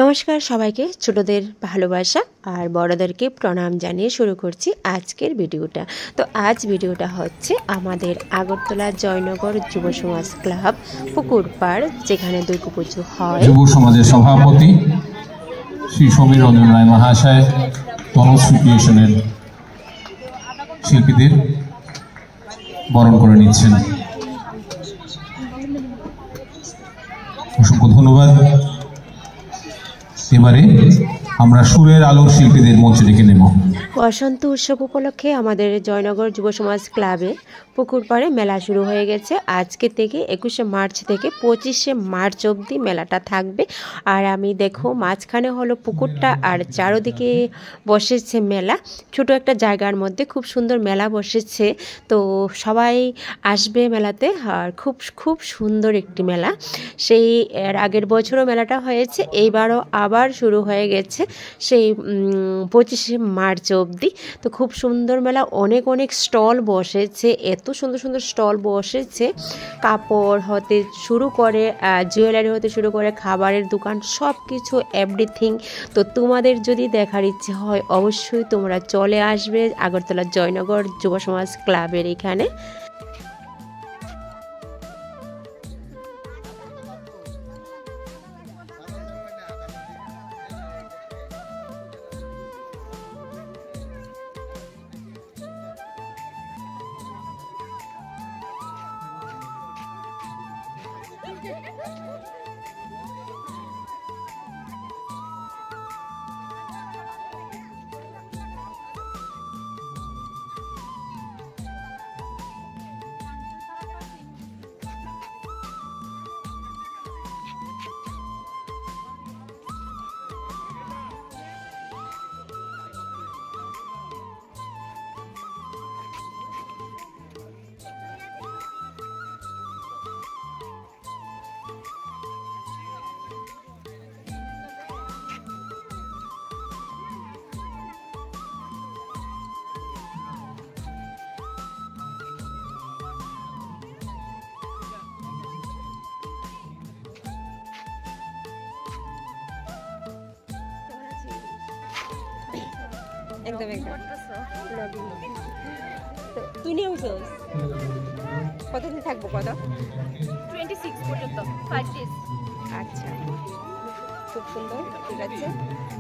নমস্কার সবাইকে, ছোটদের ভালোবাসা আর বড়দেরকে প্রণাম জানিয়ে শুরু করছি আজকের ভিডিওটা। তো আজ ভিডিওটা হচ্ছে আমাদের আগরতলা জয়নগর যুব সমাজ ক্লাব পুকুর পাড়, যেখানে দুর্গাপুজো হয়। যুব সমাজের সভাপতি শ্রী সমীর রঞ্জন রায় মহাশয় তনুশ্রী ক্রিয়েশনের শিল্পীদের বরণ করে নিচ্ছেন। অসংখ্য ধন্যবাদ। এবারে আমরা সুরের আলোক শিল্পীদের মঞ্চে ডেকে নেব। বসন্ত উৎসব উপলক্ষে আমাদের জয়নগর যুব সমাজ ক্লাবে পুকুর পাড়ে মেলা শুরু হয়ে গেছে। আজকে থেকে 21শে মার্চ থেকে 25শে মার্চ অবধি মেলাটা থাকবে। আর আমি দেখো, মাঝখানে হলো পুকুরটা আর চারোদিকে বসেছে মেলা। ছোট একটা জায়গার মধ্যে খুব সুন্দর মেলা বসেছে। তো সবাই আসবে মেলাতে। আর খুব সুন্দর একটি মেলা। সেই এর আগের বছরও মেলাটা হয়েছে, এইবারও আবার শুরু হয়ে গেছে সেই 25শে মার্চ অবধি। তো খুব সুন্দর মেলা, অনেক স্টল বসেছে, এত সুন্দর স্টল বসেছে। কাপড় হতে শুরু করে জুয়েলারি হতে শুরু করে খাবারের দোকান, সব কিছু এভরিথিং। তো তোমাদের যদি দেখার ইচ্ছে হয় অবশ্যই তোমরা চলে আসবে আগরতলা জয়নগর যুব সমাজ ক্লাবের এখানে। একদম তুই নিয়েছিস কতদিন থাকবো? কত? 26 পর্যন্ত 5 days। আচ্ছা, খুব সুন্দর। ঠিক আছে,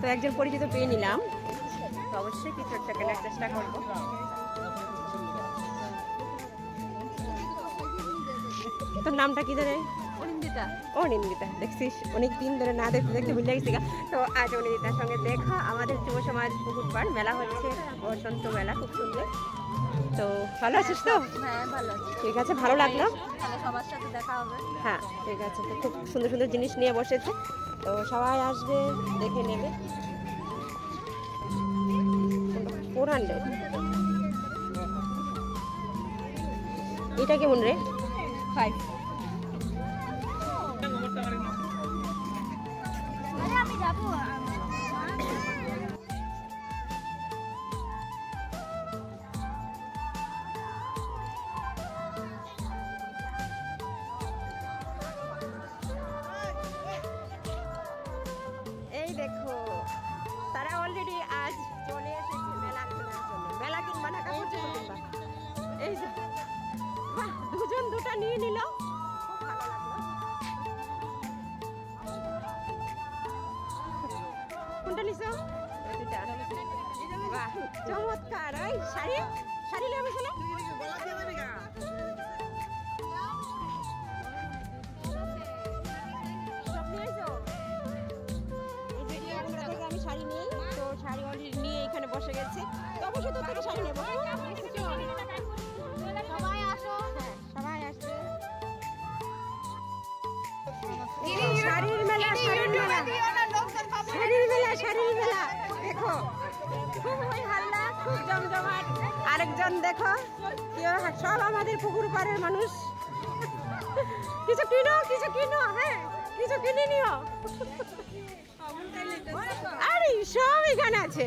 তো একজন পরিচিত পেয়ে নিলাম, তো অবশ্যই কিছু একটা কেনার চেষ্টা করবো। তোর নামটা কি জানে? অনিন্দিতা। দেখছিস, অনেক দিন ধরে না দেখতে ভুলে গেছি। তো আজ অনিন্দিতার সঙ্গে দেখা। আমাদের যুব সমাজ পুকুর পাড় মেলা হচ্ছে, বসন্ত মেলা, খুব সুন্দর। তো ভালো আছিস তো? হ্যাঁ, ভালো আছি। ঠিক আছে, ভালো লাগলো। সবার সাথে দেখা হবে। হ্যাঁ, ঠিক আছে। তো খুব সুন্দর জিনিস নিয়ে বসেছে, তো সবাই আসবে, দেখে নেবে। 400 এটা কেমন রে? 5। আমি যাবো। এই দেখো, তারা অলরেডি আজ চলে এসেছে মেলা কেনার জন্য। মেলা কিনবা না কাপড় কিনবা? এই যে বাহ, দুজন দুটা নিয়ে নিল, খুব ভালো লাগলো। কোনটা নিছো? দুটা। বাহ, চমৎকার। এই শাড়ি নেবে শোনো। আমি শাড়ি নেই, তো শাড়ি অলরেডি নিয়ে এখানে বসে গেছে। তো অবশ্যই তো থেকে শাড়ি নেবো। সবাই আসো। হ্যাঁ, সবাই আসবে। শাড়ির মেলা দেখো, খুব হই হাল্লা, খুব জমজমাট। আরেকজন দেখো, সব আমাদের পুকুর পাড়ের মানুষ। কিছু কিনো, হ্যাঁ কিছু কিনে নিও। আরে সব এখানে আছে,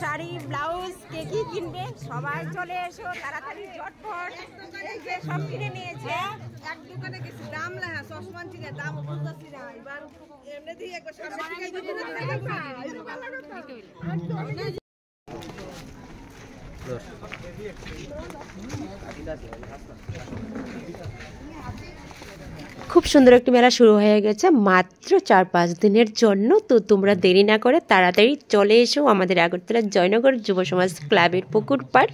শাড়ি ব্লাউজ কে কি কিনবে সবাই চলে এসো তাড়াতাড়ি ঝটপট। এই যে সব কিনে নিয়েছে। এক দোকানে গেছি দাম লেখা চশমান চিনে দাম বুঝতেছি না এবার এমনিতেই একবার সামনে থেকে খুব সুন্দর একটি মেলা শুরু হয়ে গেছে মাত্র 4-5 দিনের জন্য। তো তোমরা দেরি না করে তাড়াতাড়ি চলে এসো আমাদের আগরতলা জয়নগর যুব সমাজ ক্লাবের পুকুর পাড়।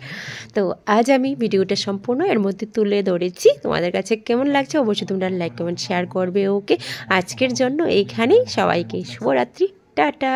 তো আজ আমি ভিডিওটা সম্পূর্ণ এর মধ্যে তুলে ধরেছি। তোমাদের কাছে কেমন লাগছে অবশ্যই তোমরা লাইক কমেন্ট শেয়ার করবে। ওকে, আজকের জন্য এইখানেই সবাইকে শুভরাত্রি, টাটা।